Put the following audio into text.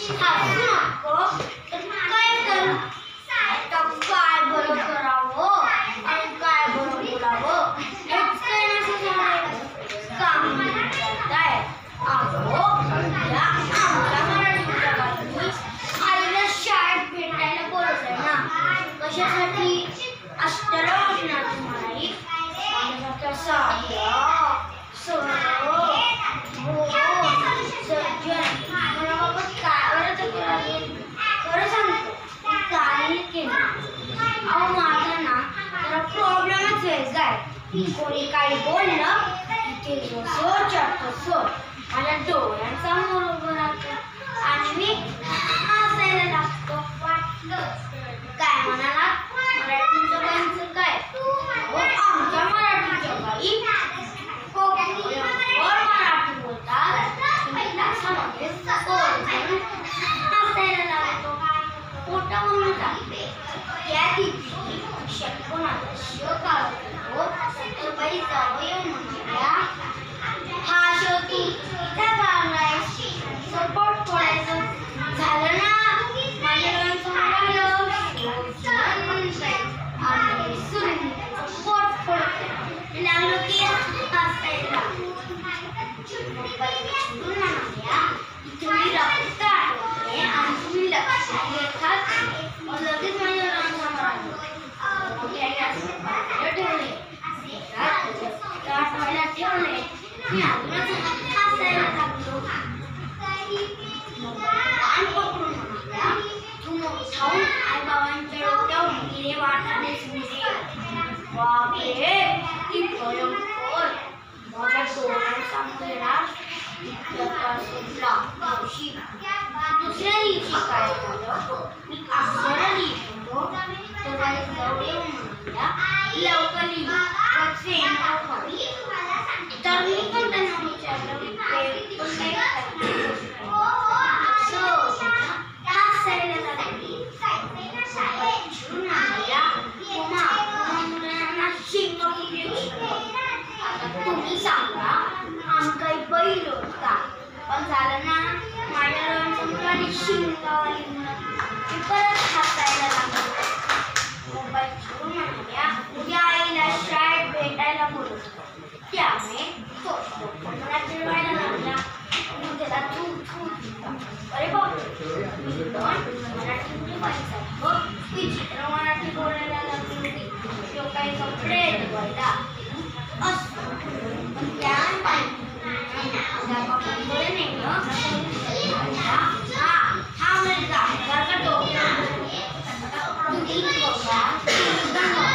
हसू नको तर काय कर आता काय बरं करावं आणि काय बरं बोलावं हेच काय नसं काम करताय. अहो या आमच्या मराठीच्या बाईंनी आईला शाळेत भेटायला बोलवलंय ना. कशासाठी? अष्टरा वाचनाची म्हणाई माझ्यासारख्या साध्या सरळ सज्जन मला बाबा काय बरं खरं सांगतो काही केलं. अहो माझा ना जरा प्रॉब्लेमच वेगळा आहे. कोणी काही बोललं की ते जसं तसं माझ्या डोळ्यांसमोर उभं राहतं आणि मी हसायला लागतो. काय म्हणाला मराठीच्या बाईंचं काय? आमच्या मराठीच्या बाई मराठी बोलतात तासामध्ये हसायला लागतो. पोटावरून जाते त्या दिवशी षटकोनाचा श काढतो तर बाई जावं म्हणल्या हा शो तू इथे काढलाय सपोर्ट करायचं झालं ना. माझ्या डोळ्यांचं म्हणालं आणि सुरू सपोर्ट पडते लागलो की हसायला. चिडून म्हणाल्या तुम्ही रक्त आठवते आणि तुम्ही लक्षात घेतात लगेच माझ्या डोळ्यांसमोर आलं. ठेवले आठवायला ठेवले मी अजूनच हसायला लागलो. कान पकडून म्हणाल्या तू मोठाऊन आई बाबांच्या डोक्यावर हिरे वाटानेच मिळे. बापरे ती भयंकर माझ्या डोळ्यांसमोर येणार सुटला. दिवशी दुसऱ्या दिवशी काय झालं मी अक्षर लिहित होतो तर बाई जवळ येऊन म्हणाल्या लवकर लिही तर मी पण त्यांना विचारलं हसायला लागली. चिडून म्हणाल्या मुलांना शिंग आता तुम्ही सांगा आम्ही काही बैल होता पण झालं ना माझ्या डोळ्यांच्या मुलांनी शिंगावली म्हणून मी परत हसायला लागलो. मोबाईल चिडून म्हणाल्या उद्या आईला शाळेत भेटायला बोलवतो त्यामुळे मला चिडवायला लागला. मी त्याला तू अरे बापरे मी पण मराठी बाईसारखं विचित्र मराठी बोलायला लागली होती. तो काही कपडे धुवायला असतो पण त्या बापांकडे नेलं हा मुलगा तुम्ही बघा